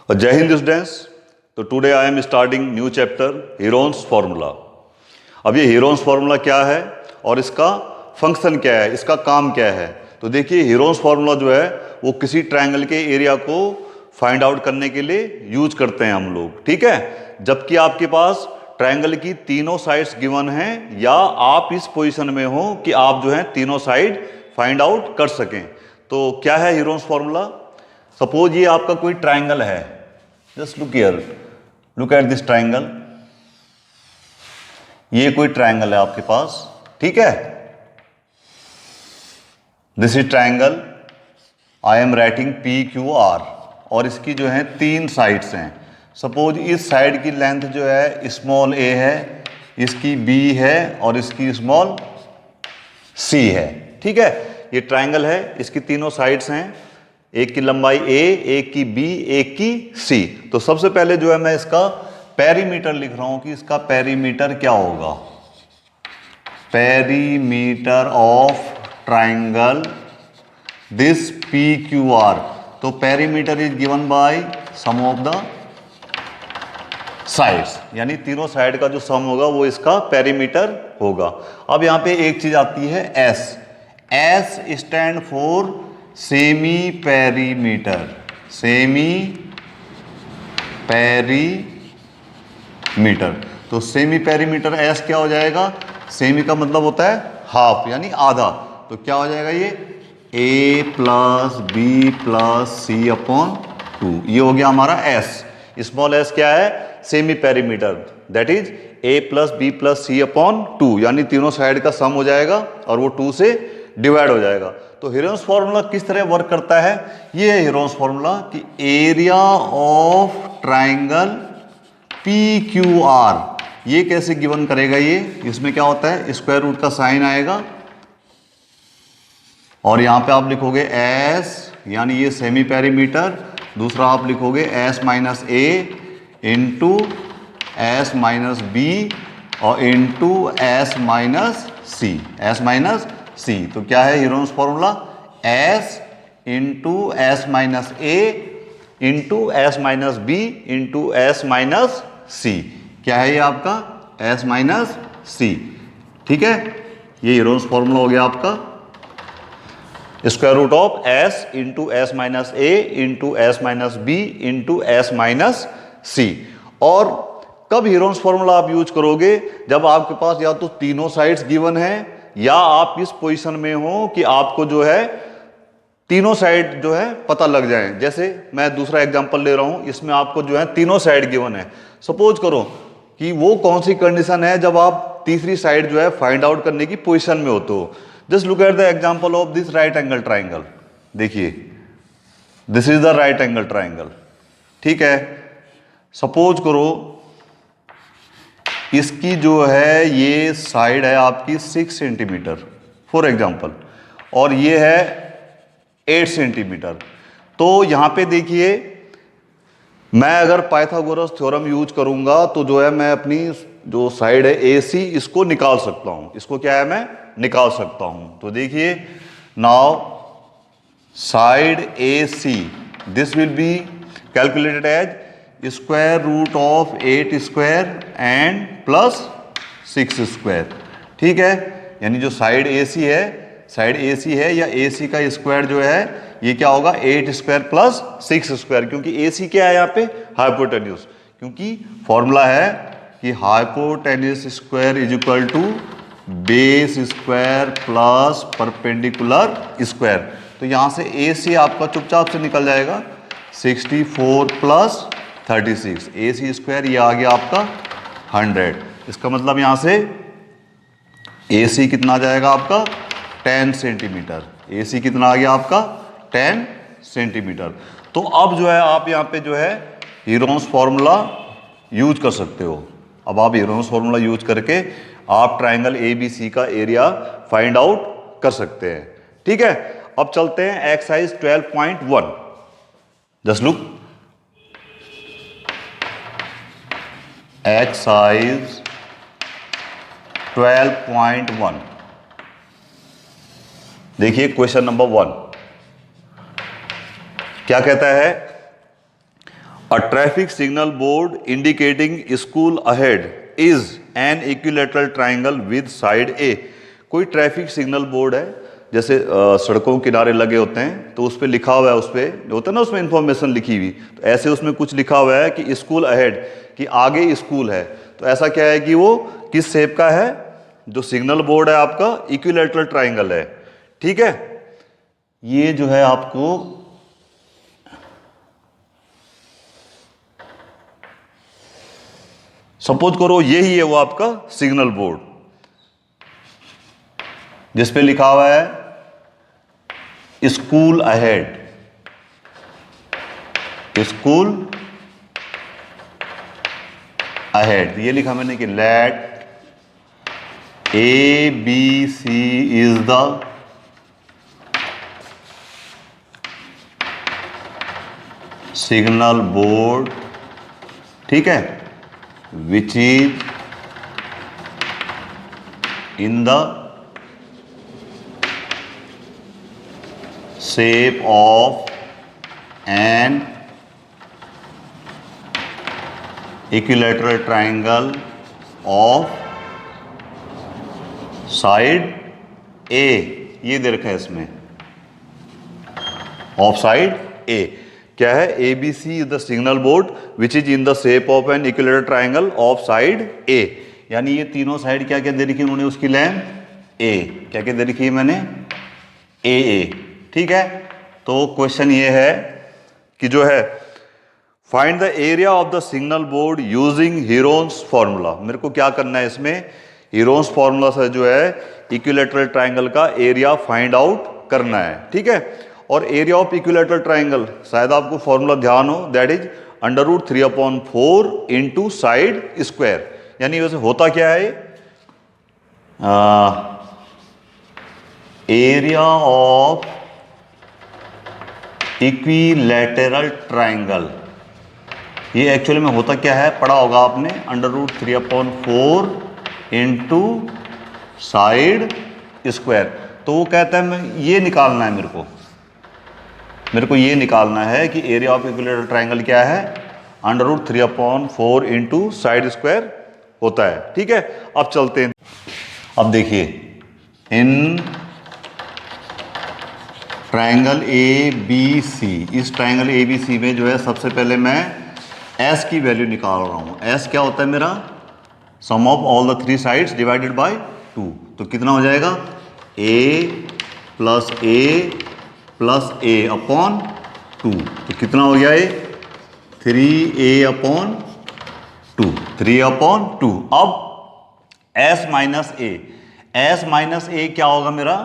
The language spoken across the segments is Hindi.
और जय हिंद स्टूडेंट्स। तो today I am starting new chapter Heron's formula. अब ये हीरोन्स फार्मूला क्या है और इसका फंक्शन क्या है, इसका काम क्या है। तो देखिए हीरोन्स फार्मूला जो है वो किसी ट्रायंगल के एरिया को फाइंड आउट करने के लिए यूज करते हैं हम लोग, ठीक है। जबकि आपके पास ट्रायंगल की तीनों साइड्स गिवन हैं या आप इस पोजीशन में हो कि आप जो है तीनों साइड फाइंड आउट कर सकें। तो क्या है हीरोन्स फार्मूला। सपोज ये आपका कोई ट्रायंगल है, just look here, look at this triangle. ये कोई ट्रायंगल है आपके पास, ठीक है। This is triangle, I am writing PQR और इसकी जो है तीन साइड्स हैं। सपोज इस साइड की लेंथ जो है स्मॉल a है, इसकी B है और इसकी स्मॉल C है, ठीक है। ये ट्रायंगल है, इसकी तीनों साइड्स हैं, एक की लंबाई A, एक की B, एक की C। तो सबसे पहले जो है मैं इसका पेरीमीटर लिख रहा हूं कि इसका पेरीमीटर क्या होगा। Perimeter of triangle this PQR। तो perimeter is given by sum of the sides, यानी तीनों साइड का जो सम होगा वो इसका पेरीमीटर होगा। अब यहां पे एक चीज आती है S। S stand for semi perimeter, semi perimeter. तो सेमी पेरीमीटर S क्या हो जाएगा, सेमी का मतलब होता है हाफ यानी आधा। तो क्या हो जाएगा ये A plus B plus C upon 2। ये हो गया हमारा S। स्मॉल s क्या है, semi perimeter, that is A plus B plus C upon 2, यानी तीनों साइड का सम हो जाएगा और वो 2 से डिवाइड हो जाएगा। तो हीरोन्स फार्मूला किस तरह वर्क करता है, ये है हीरोन्स फार्मूला कि एरिया ऑफ ट्रायंगल PQR ये कैसे गिवन करेगा। ये इसमें क्या होता है, स्क्वायर रूट का साइन आएगा और यहां पे आप लिखोगे S यानी ये सेमी पेरीमीटर, दूसरा आप लिखोगे S minus A into S minus B और into S minus C, S minus C. तो क्या है Heron's formula, S into S minus A into S minus B into S minus C. क्या है ये आपका S माइनस सी, ठीक है। ये हीरोन्स फार्मूला हो गया आपका square root of S into S minus A into S minus B into S minus C. और कब हीरोन्स फार्मूला आप यूज करोगे, जब आपके पास या तो तीनों साइड्स गिवन है या आप इस पोजीशन में हो कि आपको जो है तीनों साइड जो है पता लग जाए। जैसे मैं दूसरा एग्जांपल ले रहा हूं, इसमें आपको जो है तीनों साइड गिवन है। सपोज करो कि वो कौन सी कंडीशन है जब आप तीसरी साइड जो है फाइंड आउट करने की पोजीशन में होते हो। Just look at the example of this right angle triangle. देखिए this is the right angle triangle, ठीक है। सपोज करो इसकी जो है ये साइड है आपकी 6 सेंटीमीटर फॉर एग्जांपल और ये है 8 सेंटीमीटर। तो यहां पे देखिए मैं अगर पाइथागोरस थ्योरम यूज करूंगा तो जो है मैं अपनी जो साइड है AC इसको निकाल सकता हूं। इसको क्या है मैं निकाल सकता हूं। तो देखिए now side AC this will be calculated as square root of 8 square and plus 6 square, ठीक है। यानी जो साइड AC है, साइड AC है या AC का स्क्वायर जो है ये क्या होगा 8 स्क्वायर प्लस 6 स्क्वायर, क्योंकि AC क्या है यहाँ पे हाइपोटेन्यूज, क्योंकि फॉर्मूला है कि hypotenuse square is equal to base square plus perpendicular square. तो यहां से AC आपका चुपचाप से निकल जाएगा 64 प्लस 36, AC स्क्वायर ये आ गया आपका 100। इसका मतलब यहां से AC कितना आ जाएगा आपका 10 सेंटीमीटर। AC कितना आ गया आपका 10 सेंटीमीटर। तो अब जो है आप यहाँ पे जो है हीरोन्स फार्मूला यूज कर सकते हो। अब आप हीरोन्स फार्मूला यूज करके आप ट्रायंगल ABC का एरिया फाइंड आउट कर सकते हैं, ठीक है। अब चलते हैं एक्सरसाइज 12.1। Just look exercise 12.1। देखिए क्वेश्चन नंबर 1 क्या कहता है, A traffic signal board indicating school ahead is an equilateral triangle with side A. कोई ट्रैफिक सिग्नल बोर्ड है, जैसे सड़कों के किनारे लगे होते हैं, तो उस पर लिखा हुआ है, उस पर जो होता है ना उसमें इंफॉर्मेशन लिखी हुई, तो ऐसे उसमें कुछ लिखा हुआ है कि स्कूल अहेड, कि आगे स्कूल है। तो ऐसा क्या है कि वो किस शेप का है? जो सिग्नल बोर्ड है आपका इक्विलैटरल ट्राइंगल है। ठीक है, ये जो है आपको सपोज करो यही है वो आपका सिग्नल बोर्ड जिसपे लिखा हुआ है स्कूल अहेड, स्कूल अहेड। ये लिखा मैंने कि let ABC is the signal board, ठीक है, which is in the shape of an equilateral triangle of side A। ये दे रखा है इसमें ऑफ साइड A। क्या है? ABC is the signal board which is in the shape of an equilateral triangle of side A। यानी ये तीनों साइड क्या क्या दे रखी है उन्होंने, उसकी लेंथ A। क्या क्या दे रखी है मैंने? AA। ठीक है, तो क्वेश्चन ये है कि जो है find the area of the signal board using Heron's formula. मेरे को क्या करना है इसमें? हीरोन्स फॉर्मूला से जो है इक्विलैटरल ट्राइंगल का एरिया फाइंड आउट करना है। ठीक है, और एरिया ऑफ इक्विलैटरल ट्राइंगल शायद आपको फॉर्मूला ध्यान हो, that is √3/4 into side square. यानी वैसे होता क्या है? एरिया ऑफ इक्विलैटरल ट्राइंगल, ये एक्चुअली में होता क्या है, पढ़ा होगा आपने, √3/4 इंटू साइड स्क्वायर। तो वो कहता है मैं ये निकालना है, मेरे को ये निकालना है कि एरिया ऑफ इक्विलैटरल ट्राइंगल क्या है, √3/4 इंटू साइड स्क्वायर होता है। ठीक है, अब चलते हैं। अब देखिए इन ट्राइंगल ABC, इस ट्राइंगल ABC में जो है सबसे पहले मैं S की वैल्यू निकाल रहा हूँ। S क्या होता है मेरा? Sum of all the 3 sides divided by 2। तो कितना हो जाएगा? A plus A upon 2। तो कितना हो गया ये? 3A/2, 3/2। अब S माइनस A क्या होगा मेरा?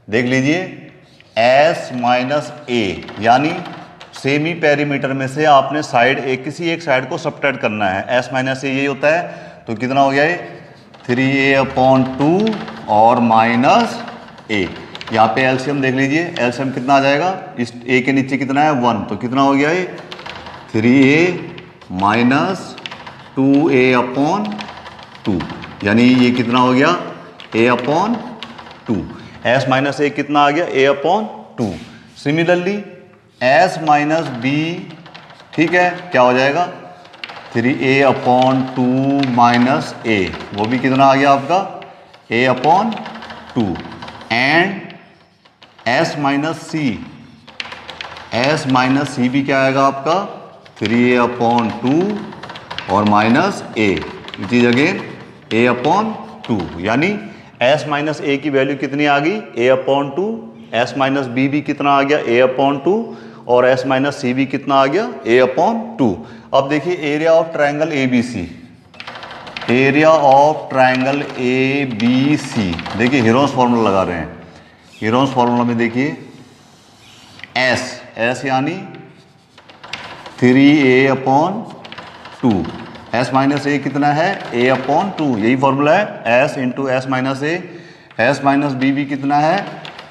देख लीजिए, S माइनस A यानी सेमी पेरीमीटर में से आपने साइड एक, किसी एक साइड को सब्ट्रैक्ट करना है। S माइनस A यही होता है। तो कितना हो गया ये? 3A/2 और माइनस A। यहाँ पे एलसीएम देख लीजिए, एलसीएम कितना आ जाएगा? इस A के नीचे कितना है? 1। तो कितना हो गया ये? 3A minus 2A/2। यानी ये कितना हो गया? A/2। S माइनस A कितना आ गया? A/2। Similarly S minus B, ठीक है, क्या हो जाएगा? 3A/2 माइनस A, वो भी कितना आ गया आपका? A/2। And S minus C भी क्या आएगा आपका? 3A/2 और minus A, which is again A/2। यानी S माइनस A की वैल्यू कितनी आ गई? A/2। S माइनस B भी कितना आ गया? A/2। और S माइनस C भी कितना आ गया? A/2। अब देखिए area of triangle ABC, area of triangle ABC, देखिए हीरोन्स फॉर्मूला लगा रहे हैं। हीरोन्स फॉर्मूला में देखिए S यानी 3A/2। S माइनस A कितना है? A/2। यही फॉर्मूला है, S into S minus A। S minus B भी कितना है?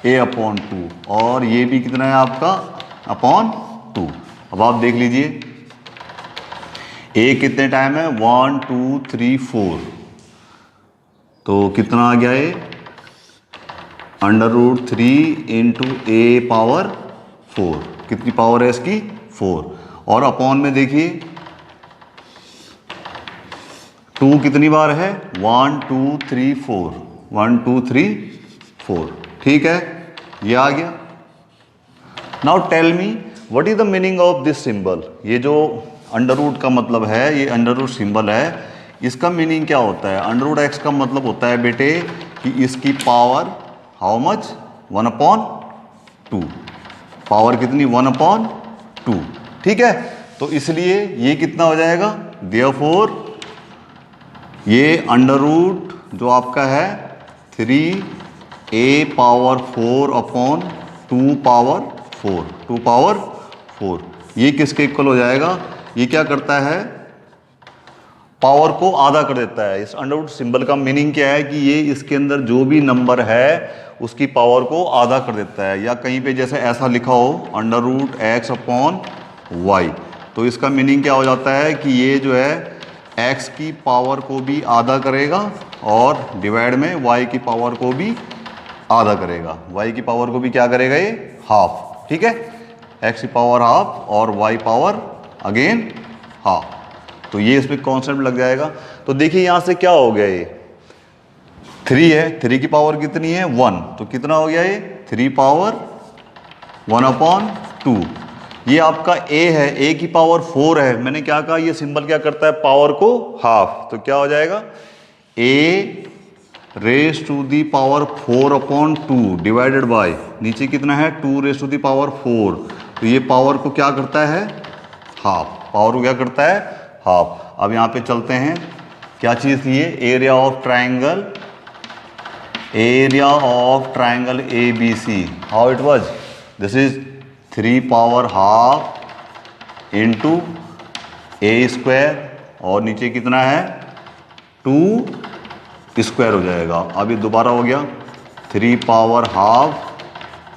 A/2। और ये भी कितना है आपका? /2। अब आप देख लीजिए A कितने टाइम है? 1 2 3 4। तो कितना आ गया ये? √3 इंटू A/4। कितनी पावर है इसकी? 4। और अपॉन में देखिए 2 कितनी बार है, 1 2 3 4, 1 2 3 4, ठीक है, ये आ गया। Now tell me what is the meaning of this symbol. ये जो अंडर रूट का मतलब है, ये अंडर रूट सिंबल है, इसका मीनिंग क्या होता है। अंडर रूट एक्स का मतलब होता है बेटे कि इसकी पावर हाउ मच, 1/2, पावर कितनी, 1/2, ठीक है। तो इसलिए ये कितना हो जाएगा, देयरफॉर ये अंडर रूट जो आपका है 3a पावर 4/2 पावर 4, 2 पावर 4, ये किसके इक्वल हो जाएगा। ये क्या करता है, पावर को आधा कर देता है। इस अंडर रूट सिंबल का मीनिंग क्या है कि ये इसके अंदर जो भी नंबर है उसकी पावर को आधा कर देता है। या कहीं पे जैसे ऐसा लिखा हो अंडर रूट x/y, तो इसका मीनिंग क्या हो जाता है कि ये जो है x की पावर को भी आधा करेगा और डिवाइड में y की पावर को भी आधा करेगा। y की पावर को भी क्या करेगा, ये हाफ, ठीक है, x की पावर हाफ और y पावर अगेन हाफ। तो ये इसमें कॉन्सेप्ट लग जाएगा। तो देखिए यहाँ से क्या हो गया, ये 3 है, 3 की पावर कितनी है 1, तो कितना हो गया ये 3 पावर 1/2। ये आपका a है, a की पावर 4 है। मैंने क्या कहा, ये सिंबल क्या करता है, पावर को हाफ। तो क्या हो जाएगा, a raise to the power 4/2 divided by, नीचे कितना है 2 रेज टू दी पावर 4। तो ये पावर को क्या करता है, हाफ, पावर को क्या करता है, हाफ। अब यहाँ पे चलते हैं, क्या चीज़ थी ये, area of triangle, area of triangle ABC, how it was, this is 3 power half into a² और नीचे कितना है 2 स्क्वायर हो जाएगा। अब ये दोबारा हो गया 3 power half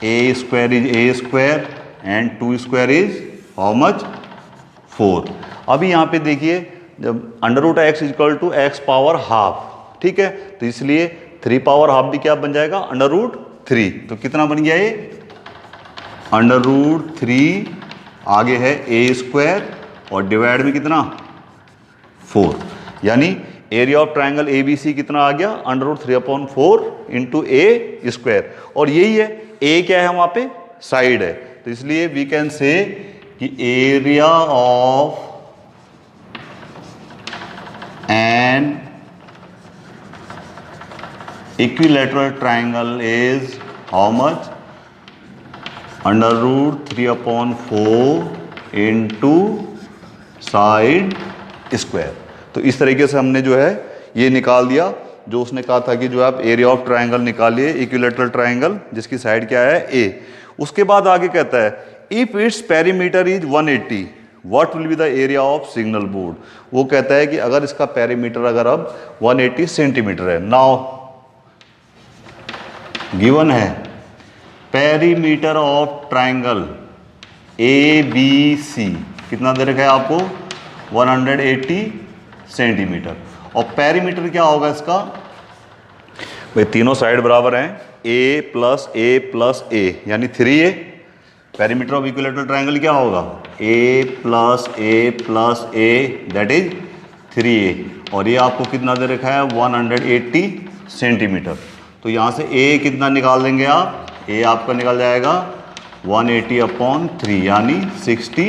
a² is a² and 2 square is how much 4। अभी यहाँ पे देखिए जब under root X equal to X power half, ठीक है, तो इसलिए 3 पावर हाफ भी क्या बन जाएगा, अंडर रूट 3। तो कितना बन गया ये, अंडर रूट 3, आगे है a² और डिवाइड में कितना 4, यानी एरिया ऑफ ट्राइंगल ABC कितना आ गया, अंडर रूट 3/4 इंटू a²। और यही है, a क्या है वहाँ पे, साइड है। तो इसलिए वी कैन से कि area of an equilateral triangle is how much, under root 3/4 into side square. तो इस तरीके से हमने जो है ये निकाल दिया, जो उसने कहा था कि जो आप एरिया ऑफ ट्राइंगल निकालिए, इक्विलैटरल ट्राइंगल जिसकी साइड क्या है a। उसके बाद आगे कहता है if its perimeter is 180 what will be the area of signal board. वो कहता है कि अगर इसका पेरीमीटर अगर अब 180 सेंटीमीटर है, नाउ गिवन है पेरीमीटर ऑफ ट्राइंगल ABC कितना दे रखा है आपको, 180 सेंटीमीटर। और पेरीमीटर क्या होगा इसका, भाई तीनों साइड बराबर हैं, a+a+a यानी 3a। Perimeter of equilateral triangle क्या होगा, a+a+a दैट इज 3a। और ये आपको कितना दे रखा है 180 सेंटीमीटर। तो यहाँ से a कितना निकाल देंगे आप, a आपका निकल जाएगा 180/3 यानी 60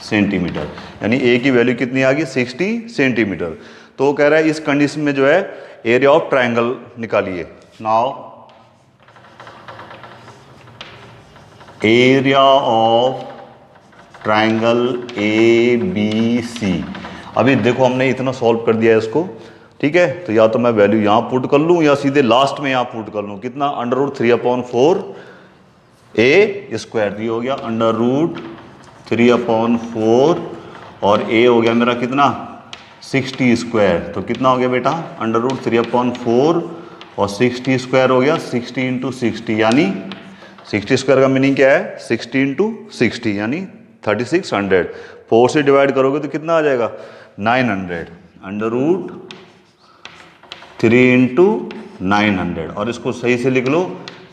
सेंटीमीटर। यानी a की वैल्यू कितनी आ गई, 60 सेंटीमीटर। तो वो कह रहा है इस कंडीशन में जो है एरिया ऑफ ट्राइंगल निकालिए। Now area of triangle ABC। अभी देखो हमने इतना सॉल्व कर दिया है इसको, ठीक है। तो या तो मैं वैल्यू यहाँ पुट कर लूँ या सीधे लास्ट में यहाँ पुट कर लूँ, कितना अंडर रूट 3/4 a² ये हो गया अंडर रूट 3/4 और a हो गया मेरा कितना 60²। तो कितना हो गया बेटा अंडर रूट 3/4 और 60² हो गया 60 × 60 यानी 60² का मीनिंग क्या है 60 × 60 यानी 3600। 4 से डिवाइड करोगे तो कितना आ जाएगा 900 अंडर रूट 3 × 900। और इसको सही से लिख लो,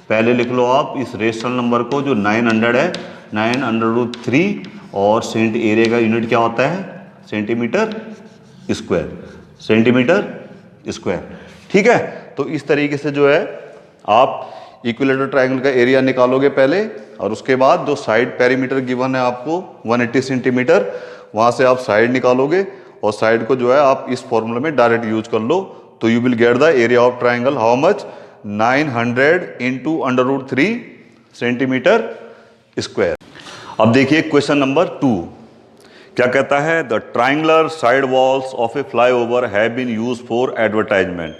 पहले लिख लो आप इस रेशनल नंबर को जो 900 है 9 अंडर रूट 3 और सेंट एरिया का यूनिट क्या होता है? Centimetre square, centimetre square. ठीक है, तो इस तरीके से जो है आप इक्विलेटरल ट्रायंगल का एरिया निकालोगे पहले, और उसके बाद जो साइड पेरीमीटर गिवन है आपको 180 सेंटीमीटर, वहां से आप साइड निकालोगे और साइड को जो है आप इस फॉर्मूला में डायरेक्ट यूज कर लो, तो you will get the area of triangle how much? 900 into √3 centimetre square. अब देखिए क्वेश्चन नंबर 2 क्या कहता है? The triangular side walls of a flyover have been use for advertisement.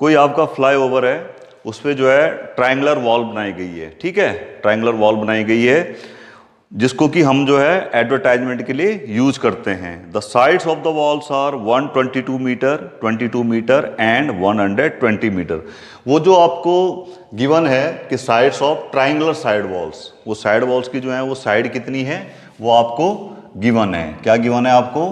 कोई आपका फ्लाईओवर है, उस पर जो है ट्राइंगुलर वॉल बनाई गई है। ठीक है, ट्राइंगुलर वॉल बनाई गई है जिसको कि हम जो है एडवर्टाइजमेंट के लिए यूज करते हैं। The sides of the walls are 122 metre, 22 metre and 120 metre. वो जो आपको गिवन है कि sides of triangular side walls, वो साइड वॉल्स की जो है वो साइड कितनी है वो आपको गिवन है। क्या गिवन है आपको?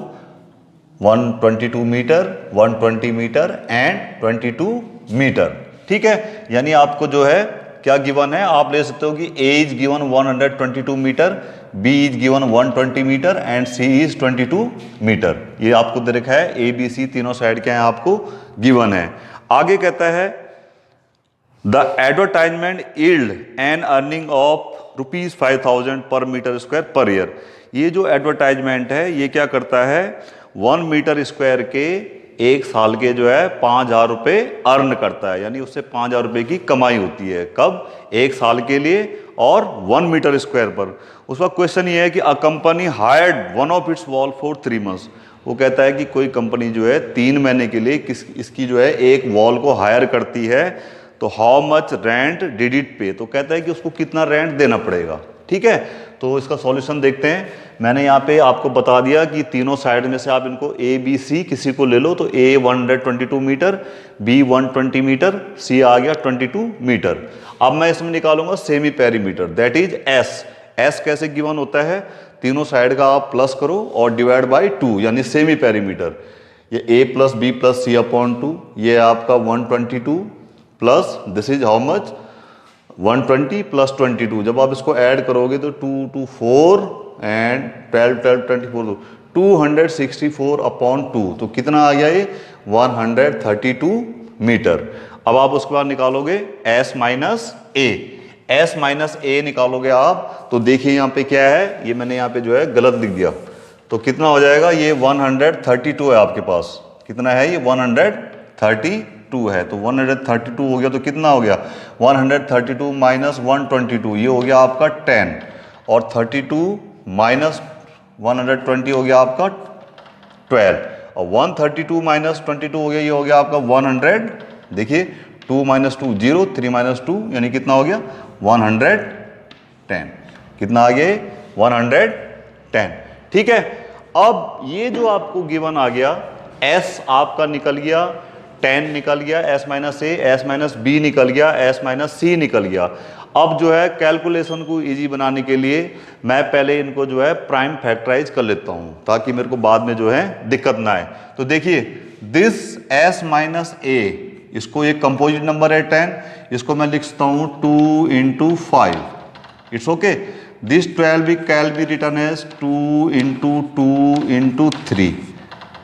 122 मीटर, 120 मीटर एंड 22 मीटर। ठीक है, यानी आपको जो है क्या गिवन है, आप ले सकते हो कि A is given 122 metre, B is given 120 metre and C is 22 metre. ये आपको दे रखा है, A B C तीनों साइड क्या है आपको गिवन है। आगे कहता है the advertisement yield an earning of ₹5,000 per metre square per year. ये जो एडवर्टाइजमेंट है ये क्या करता है? 1 मीटर स्क्वायर के एक साल के जो है 5,000 रुपये अर्न करता है, यानी उससे 5,000 रुपये की कमाई होती है। कब? एक साल के लिए और 1 मीटर स्क्वायर पर। उसका क्वेश्चन ये है कि a company hired one of its wall for 3 months. वो कहता है कि कोई कंपनी जो है 3 महीने के लिए इसकी जो है एक वॉल को हायर करती है, तो how much rent did it पे? तो कहता है कि उसको कितना रेंट देना पड़ेगा। ठीक है, तो इसका सॉल्यूशन देखते हैं। मैंने यहाँ पे आपको बता दिया कि तीनों साइड में से आप इनको A B C किसी को ले लो, तो A 122 metre, B 120 metre, C आ गया 22 मीटर। अब मैं इसमें निकालूंगा semi perimeter, that is S। S कैसे गिवन होता है? तीनों साइड का आप प्लस करो और डिवाइड बाई 2, यानी सेमी पेरीमीटर। ये A plus B plus C upon 2, ये आपका 122 plus this is how much? 120 plus 22। जब आप इसको ऐड करोगे तो 2 2 4 एंड 12 12 24, 264 अपॉन 2, तो कितना आ गया ये? 132 मीटर। अब आप उसके बाद निकालोगे S minus A। S minus A निकालोगे आप, तो देखिए यहाँ पे क्या है, ये मैंने यहाँ पे जो है गलत लिख दिया, तो कितना हो जाएगा? ये 132 है आपके पास। कितना है ये? 132 है, तो 132 हो गया तो कितना हो गया? 132 माइनस 122, ये हो गया आपका 10, और 32 माइनस 120 हो गया आपका 12, और 132 माइनस 22 हो गया, ये हो गया आपका 100। देखिए 2 माइनस 2 0, 3 माइनस 2 यानी कितना हो गया? 110। कितना आ गया? 110। ठीक है, अब ये जो आपको गिवन आ गया, S आपका निकल गया, 10 निकल गया, S minus A, S minus B निकल गया, S माइनस C निकल गया। अब जो है कैलकुलेशन को इजी बनाने के लिए मैं पहले इनको जो है प्राइम फैक्टराइज कर लेता हूं, ताकि मेरे को बाद में जो है दिक्कत ना आए। तो देखिए दिस S माइनस A, इसको एक कंपोजिट नंबर है 10, इसको मैं लिख सकता हूं 2 into 5। It's okay. This 12 can be written as 2 into 2 into 3।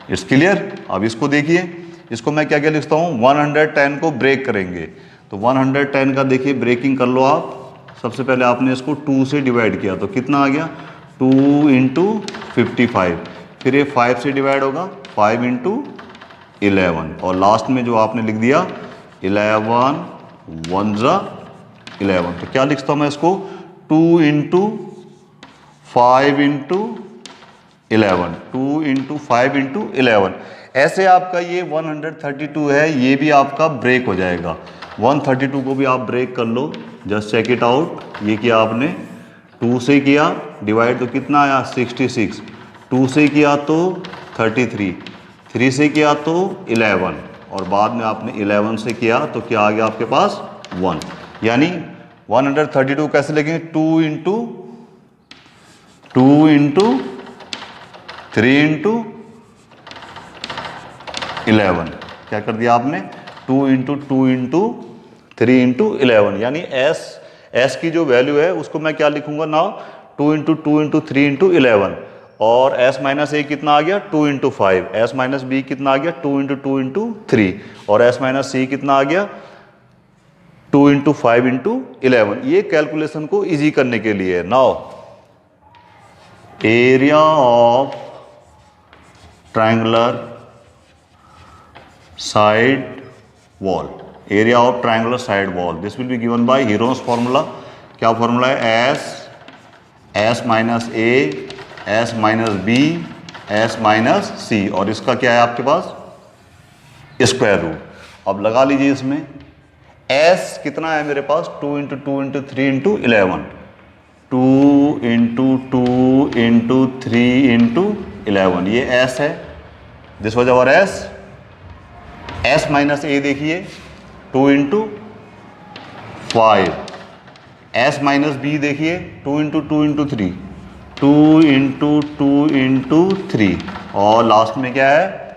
It's clear. अब इसको देखिए, इसको मैं क्या क्या लिखता हूँ? 110 को ब्रेक करेंगे, तो 110 का देखिए ब्रेकिंग कर लो आप। सबसे पहले आपने इसको 2 से डिवाइड किया, तो कितना आ गया? 2 इंटू 55, फिर ये 5 से डिवाइड होगा, 5 इंटू 11, और लास्ट में जो आपने लिख दिया 11 1 जा 11। तो क्या लिखता हूँ मैं इसको? 2 इंटू 5 इंटू 11, 2 इंटू 5 इंटू 11। ऐसे आपका ये 132 है, ये भी आपका ब्रेक हो जाएगा। 132 को भी आप ब्रेक कर लो, जस्ट चेक इट आउट। ये किया आपने, 2 से किया डिवाइड तो कितना आया? 66, 2 से किया तो 33, 3 से किया तो 11, और बाद में आपने 11 से किया तो क्या आ गया आपके पास? 1। यानी 132 कैसे लिखेंगे? 2 इंटू 3 इंटू 11। क्या कर दिया आपने? 2 इंटू 2 इंटू 3 इंटू 11, यानी S की जो वैल्यू है उसको मैं क्या लिखूंगा ना? 2 इंटू 2 इंटू 3 इंटू 11, और s माइनस ए कितना आ गया 2 इंटू 5, एस माइनस बी कितना आ गया 2 इंटू 2 इंटू 3, और s माइनस सी कितना आ गया 2 इंटू 5 इंटू 11। ये कैलकुलेशन को इजी करने के लिए। Now area of triangular side wall, area of triangular side wall, this will be given by Heron's formula. क्या फॉर्मूला है? S minus A, S minus B, S minus C, और इसका क्या है आपके पास स्क्वायर रूट। अब लगा लीजिए इसमें एस कितना है मेरे पास 2 into 2 into 3 into 11, 2 into 2 into 3 into 11, ये एस है। This was our S. S minus A देखिए 2 इंटू 5, एस माइनस बी देखिए 2 इंटू 2 इंटू 3, 2 इंटू 2 इंटू 3, और लास्ट में क्या है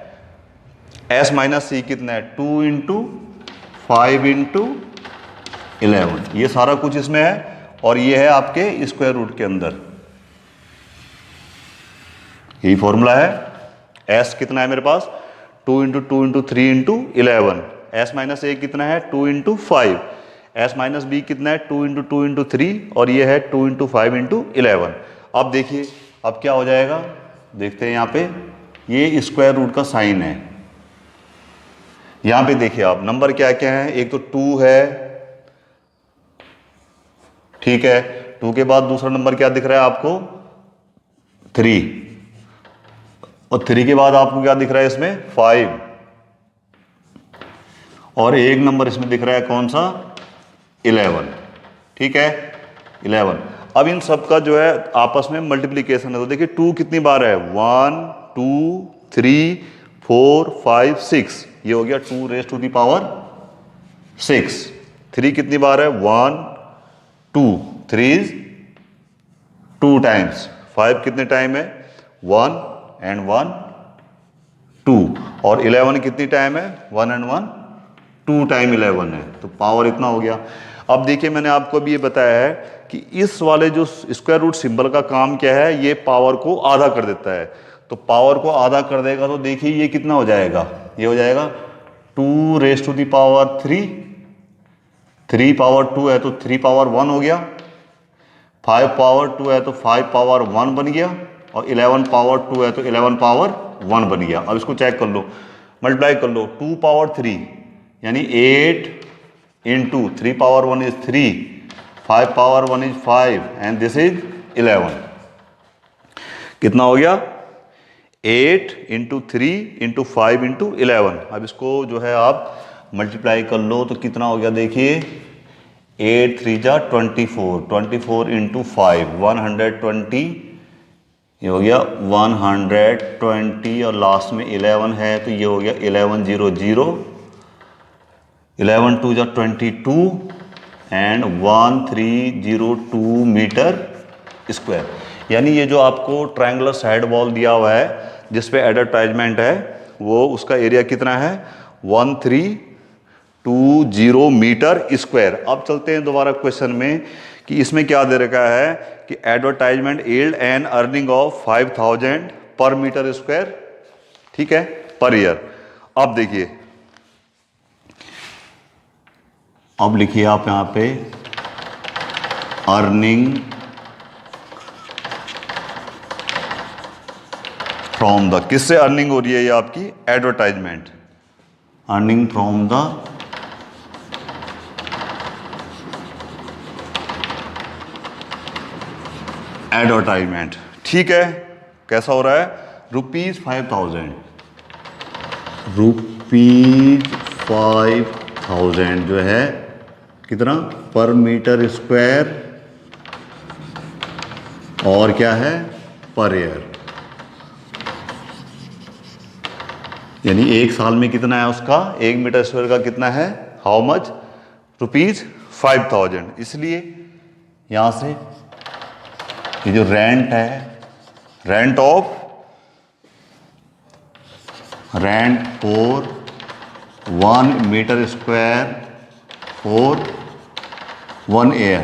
एस माइनस सी कितना है 2 इंटू 5 इंटू 11। ये सारा कुछ इसमें है, और ये है आपके स्क्वायर रूट के अंदर। यही फॉर्मूला है। एस कितना है मेरे पास 2 into 2 into 3 into 11, S minus A कितना है 2 इंटू 5, एस माइनस बी कितना है 2 इंटू 2 इंटू 3, और ये है 2 इंटू 5 इंटू 11। अब देखिए अब क्या हो जाएगा, देखते हैं यहाँ पे ये स्क्वायर रूट का साइन है। यहाँ पे देखिए आप नंबर क्या क्या है, एक तो 2 है, ठीक है, 2 के बाद दूसरा नंबर क्या दिख रहा है आपको 3, और 3 के बाद आपको क्या दिख रहा है इसमें 5, और एक नंबर इसमें दिख रहा है कौन सा 11, ठीक है 11। अब इन सब का जो है आपस में मल्टीप्लीकेशन है, तो देखिए 2 कितनी बार है 1 2 3 4 5 6, ये हो गया 2 रेज़ टू द पावर 6। 3 कितनी बार है 1 2, 3 2 टाइम्स, 5 कितने टाइम है 1 एंड 1 2, और 11 कितनी टाइम है 1 एंड 1 2 टाइम 11 है, तो पावर इतना हो गया। अब देखिए मैंने आपको अभी ये बताया है कि इस वाले जो स्क्वायर रूट सिंबल का काम क्या है, ये पावर को आधा कर देता है। तो पावर को आधा कर देगा तो देखिए ये कितना हो जाएगा, ये हो जाएगा 2 raise to the power 3, 3 power 2 है तो 3 पावर 1 हो गया, 5 पावर 2 है तो 5 पावर 1 बन गया, और 11 पावर 2 है तो 11 पावर 1 बन गया। अब इसको चेक कर लो, मल्टीप्लाई कर लो, 2 पावर 3 यानी 8 into 3 power 1 is 3, 5 power 1 is 5, and this is 11। कितना हो गया 8 इंटू 3 इंटू 5 इंटू 11। अब इसको जो है आप मल्टीप्लाई कर लो तो कितना हो गया देखिए 8 3 जा 24, 24 इंटू 5 120, ये हो गया 120, और लास्ट में 11 है तो ये हो गया 1100, 11 2 जा 22 एंड 1302 मीटर स्क्वायर। यानी ये जो आपको ट्रायंगुलर साइड वॉल दिया हुआ है जिस पे एडवर्टाइजमेंट है, वो उसका एरिया कितना है 1320 मीटर स्क्वायर। अब चलते हैं दोबारा क्वेश्चन में कि इसमें क्या दे रखा है कि advertisement yield an earning of 5000 per metre square, ठीक है, पर ईयर। अब देखिए, अब लिखिए आप यहां पे अर्निंग फ्रॉम द, किससे अर्निंग हो रही है ये आपकी advertisement, earning from the advertisement, ठीक है। कैसा हो रहा है ₹5000, ₹5000 जो है कितना पर मीटर स्क्वायर, और क्या है पर ईयर, यानी एक साल में कितना है उसका 1 मीटर स्क्वायर का कितना है, हाउ मच ₹5000। इसलिए यहां से ये जो रेंट है, rent for 1 metre square for 1 year,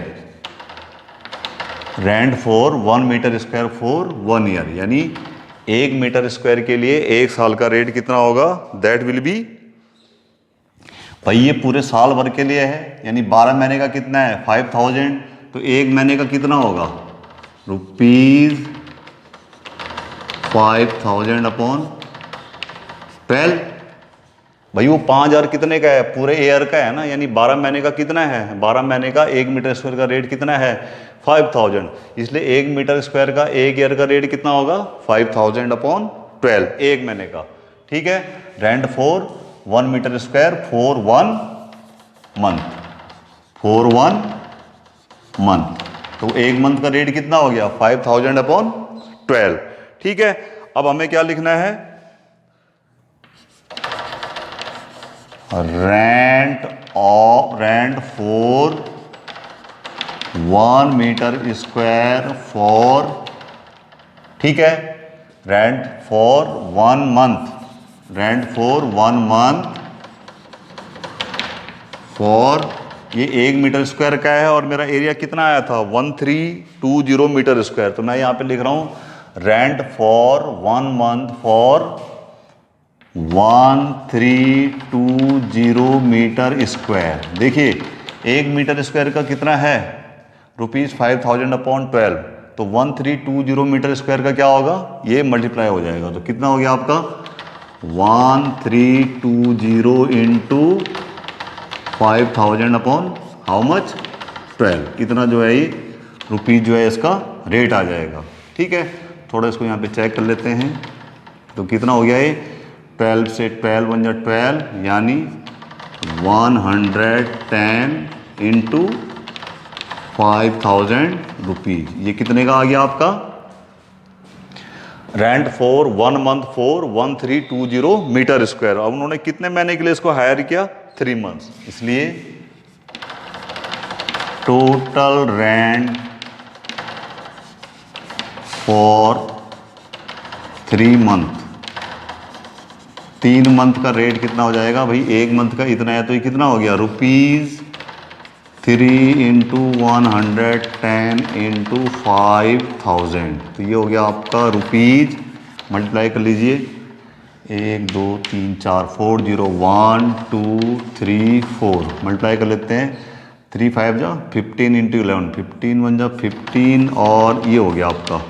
rent for 1 metre square for 1 year, यानी 1 मीटर स्क्वायर के लिए 1 साल का रेट कितना होगा, दैट विल बी, भाई ये पूरे साल भर के लिए है, यानी 12 महीने का कितना है 5000, तो 1 महीने का कितना होगा ₹5000 अपॉन 12। भाई वो 5000 कितने का है, पूरे ईयर का है ना, यानी 12 महीने का कितना है, 12 महीने का 1 मीटर स्क्वायर का रेट कितना है 5000, इसलिए 1 मीटर स्क्वायर का 1 ईयर का रेट कितना होगा 5000 अपॉन 12, 1 महीने का। ठीक है, rent for 1 metre square for 1 month, तो 1 मंथ का रेट कितना हो गया 5000 अपॉन 12। ठीक है, अब हमें क्या लिखना है, rent for 1 metre square for, ठीक है, rent for 1 month, rent for 1 month for, ये 1 मीटर स्क्वायर का है और मेरा एरिया कितना आया था 1320 मीटर स्क्वायर, तो मैं यहाँ पे लिख रहा हूँ rent for 1 month for 1320 metre square. देखिए 1 मीटर स्क्वायर का कितना है ₹5000 अपॉन 12, तो 1320 मीटर स्क्वायर का क्या होगा, ये मल्टीप्लाई हो जाएगा, तो कितना हो गया आपका 1320 इंटू 5000 अपॉन हाउ मच 12, कितना जो है ये रुपीज़ जो है इसका रेट आ जाएगा। ठीक है, थोड़ा इसको यहाँ पे चेक कर लेते हैं, तो कितना हो गया ये 12 से 12 बन जा 12, यानी 110 इंटू 5000 रुपीज़, ये कितने का आ गया आपका rent for 1 month for 1320 metre square. अब उन्होंने कितने महीने के लिए इसको हायर किया 3 मंथ्स, इसलिए total rent for 3 month, 3 month का रेट कितना हो जाएगा भाई, 1 मंथ का इतना है, तो ये कितना हो गया ₹3 इंटू 110 इंटू 5000, तो ये हो गया आपका रुपीज़, मल्टीप्लाई कर लीजिए 1 2 3 4 4 0 1 2 3 4, मल्टीप्लाई कर लेते हैं 3 5 जा 15 इंटू 11, 15 1 जा 15, और ये हो गया आपका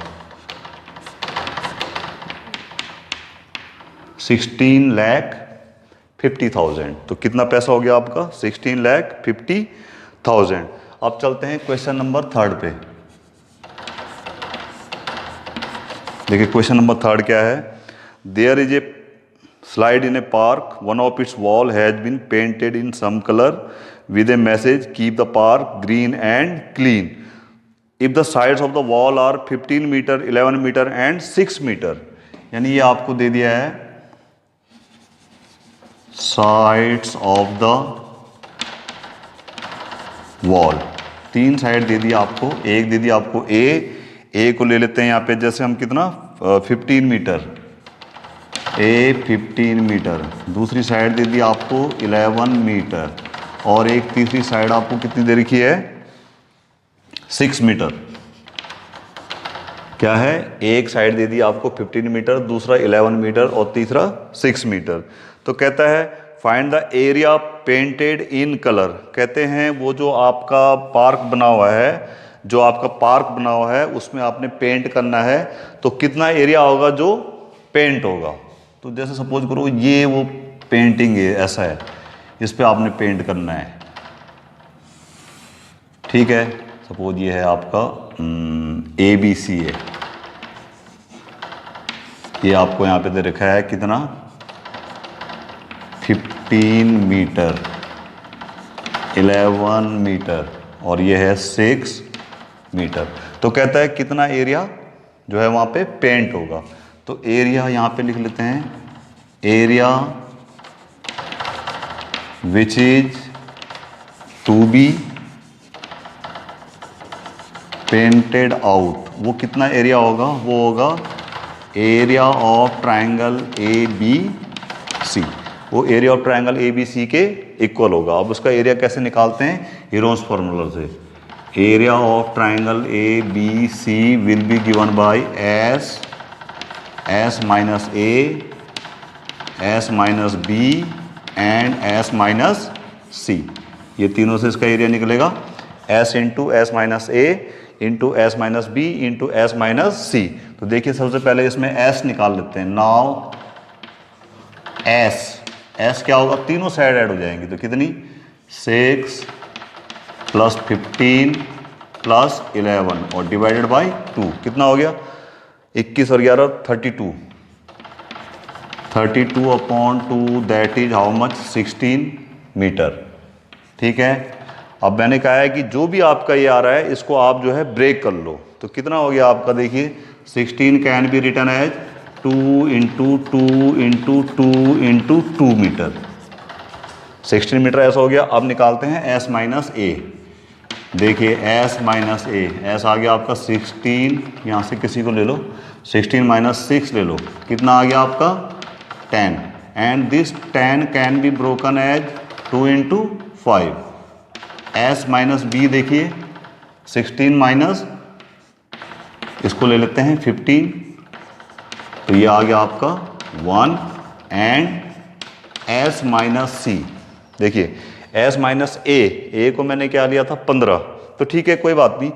16,50,000, तो कितना पैसा हो गया आपका 16,50,000। अब चलते हैं क्वेश्चन नंबर 3 पे। देखिए क्वेश्चन नंबर 3 क्या है, there is a slide in a park, one of its wall has been painted in some color with a message keep the park green and clean if the sides of the wall are 15 meter 11 meter and 6 meter, यानी ये आपको दे दिया है sides of the wall, 3 side दे दिया आपको, एक दे दिया आपको ए को ले लेते हैं यहाँ पे, जैसे हम कितना 15 मीटर, ए 15 मीटर, दूसरी साइड दे दी आपको 11 मीटर, और एक तीसरी साइड आपको कितनी दे रखी है 6 मीटर। क्या है, एक साइड दे दी आपको 15 मीटर, दूसरा 11 मीटर और तीसरा 6 मीटर। तो कहता है find the area painted in colour, कहते हैं वो जो आपका पार्क बना हुआ है, जो आपका पार्क बना हुआ है उसमें आपने पेंट करना है, तो कितना एरिया होगा जो पेंट होगा। तो जैसे सपोज करो ये वो पेंटिंग है, ऐसा है, इस पे आपने पेंट करना है। ठीक है, सपोज ये है आपका ABC है, ये आपको यहाँ पे दे रखा है कितना 15 मीटर 11 मीटर और ये है 6 मीटर। तो कहता है कितना एरिया जो है वहाँ पे पेंट होगा। तो एरिया यहाँ पे लिख लेते हैं, area which is to be painted out, वो कितना एरिया होगा, वो होगा एरिया ऑफ ट्राइंगल ABC, वो एरिया ऑफ ट्राइंगल ABC के इक्वल होगा। अब उसका एरिया कैसे निकालते हैं, हीरोन्स फार्मूला से, area of triangle A B C will be given by S minus A, S minus B and S minus C. ये तीनों से इसका एरिया निकलेगा S into S minus A into S minus B into S minus C. तो देखिए सबसे पहले इसमें एस निकाल लेते हैं। नाउ एस क्या होगा, तीनों साइड ऐड हो जाएंगी तो कितनी 6 प्लस 15 प्लस 11 और डिवाइडेड बाई 2 कितना हो गया 21 और 11 32 upon 2 that is how much 16 metre. ठीक है, अब मैंने कहा है कि जो भी आपका ये आ रहा है इसको आप जो है ब्रेक कर लो। तो कितना हो गया आपका, देखिए 16 can be written as 2 into 2 into 2 into 2 metre. 16 metre ऐसा हो गया। अब निकालते हैं एस माइनस ए। देखिए एस माइनस ए, एस आ गया आपका 16, यहाँ से किसी को ले लो 16 माइनस 6 ले लो, कितना आ गया आपका 10 and this 10 can be broken as 2 into 5। S minus B देखिए 16 माइनस इसको ले लेते हैं 15, तो ये आ गया आपका 1 एंड एस माइनस सी। देखिए एस माइनस ए को मैंने क्या लिया था 15, तो ठीक है कोई बात नहीं,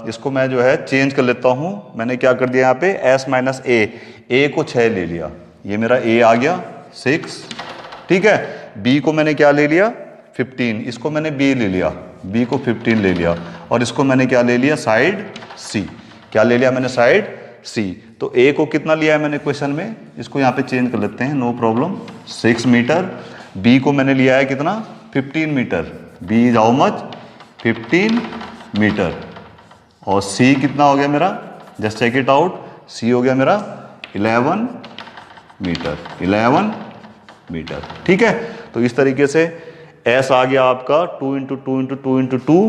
इसको मैं जो है चेंज कर लेता हूँ। मैंने क्या कर दिया यहाँ पे एस माइनस ए को 6 ले लिया, ये मेरा ए आ गया 6। ठीक है, बी को मैंने क्या ले लिया 15, इसको मैंने बी ले लिया, बी को 15 ले लिया और इसको मैंने क्या ले लिया साइड सी। क्या ले लिया मैंने साइड सी। तो ए को कितना लिया है मैंने क्वेश्चन में, इसको यहाँ पे चेंज कर लेते हैं नो प्रॉब्लम 6 मीटर। बी को मैंने लिया है कितना 15 metre, B is how much 15 metre. और सी कितना हो गया मेरा, just check it out, C हो गया मेरा 11 मीटर, 11 मीटर। ठीक है, तो इस तरीके से एस आ गया आपका 2 into 2 into 2 into 2,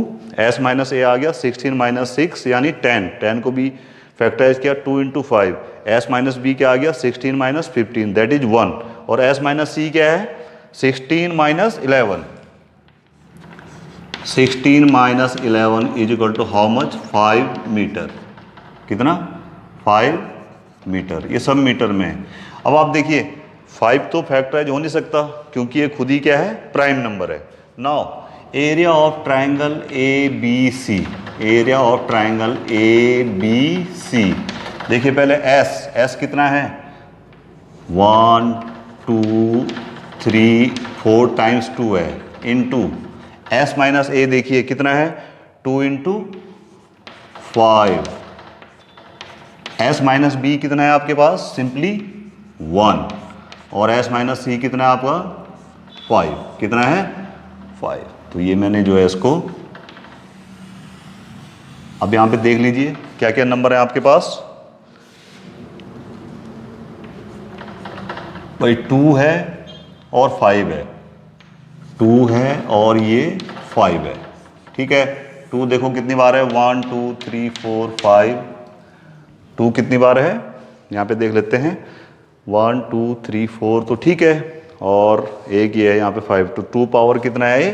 S minus A आ गया 16 माइनस 6 यानी 10 को भी फैक्टराइज किया 2 इंटू 5। एस माइनस बी क्या आ गया 16 माइनस 15 दैट इज 1 और एस माइनस सी क्या है 16 minus 11। 16 minus 11 is equal to how much 5 metre. कितना 5 मीटर, ये सब मीटर में है। अब आप देखिए 5 तो फैक्टराइज हो नहीं सकता क्योंकि ये खुद ही क्या है प्राइम नंबर है। Now area of triangle A B C, area of triangle A B C. देखिए पहले एस कितना है 1 2 3 4 टाइम्स 2 है इनटू एस माइनस ए देखिए कितना है 2 इंटू 5। एस माइनस बी कितना है आपके पास सिंपली 1 और एस माइनस सी कितना है आपका 5, कितना है 5। तो ये मैंने जो है इसको अब यहां पे देख लीजिए क्या क्या नंबर है आपके पास भाई, 2 है और 5 है, 2 है और ये 5 है। ठीक है, 2 देखो कितनी बार है 1 2 3 4 5, 2 कितनी बार है यहाँ पे देख लेते हैं 1 2 3 4, तो ठीक है, और एक ये है यहाँ पे 5, तो 2 पावर कितना है ये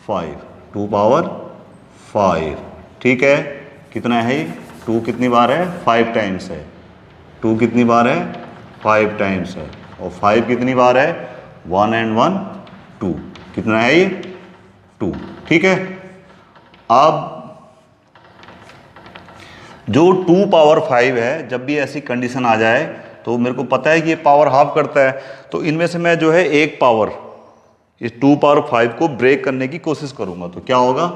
5, 2 पावर 5। ठीक है, कितना है 2 कितनी बार है 5 टाइम्स है, 2 कितनी बार है 5 टाइम्स है और 5 कितनी बार है 1 एंड 1 2, कितना है ये 2। ठीक है, अब जो 2 पावर 5 है जब भी ऐसी कंडीशन आ जाए तो मेरे को पता है कि ये पावर हाफ करता है, तो इनमें से मैं जो है एक पावर इस 2 पावर 5 को ब्रेक करने की कोशिश करूंगा। तो क्या होगा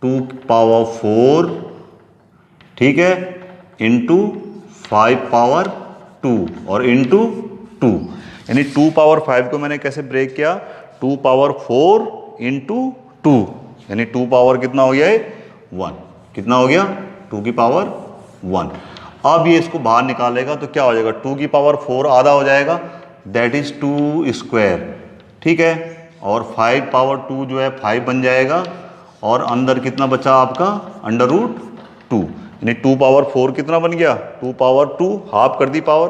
2 पावर 4, ठीक है, इंटू 5 पावर 2 और इंटू 2, यानी 2 पावर 5 को मैंने कैसे ब्रेक किया 2 पावर 4 इंटू 2, यानी 2 पावर कितना हो गया 1, कितना हो गया 2 की पावर 1। अब ये इसको बाहर निकालेगा तो क्या हो जाएगा 2 की पावर 4 आधा हो जाएगा दैट इज 2 स्क्वायर। ठीक है, और 5 पावर 2 जो है 5 बन जाएगा और अंदर कितना बचा आपका अंडर रूट 2, यानी 2 पावर 4 कितना बन गया 2 पावर 2 हाफ कर दी पावर,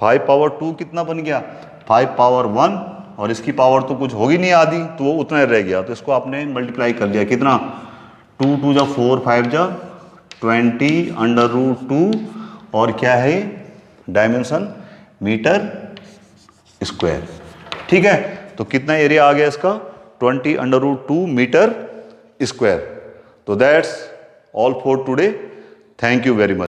5 पावर 2 कितना बन गया 5 पावर 1 और इसकी पावर तो कुछ होगी नहीं आधी, तो वो उतना रह गया, तो इसको आपने मल्टीप्लाई कर लिया कितना 2 2 जा 4 5 जा 20√2 और क्या है डायमेंशन मीटर स्क्वायर। ठीक है, तो कितना एरिया आ गया इसका 20√2 मीटर स्क्वायर। तो that's all for today. Thank you very much.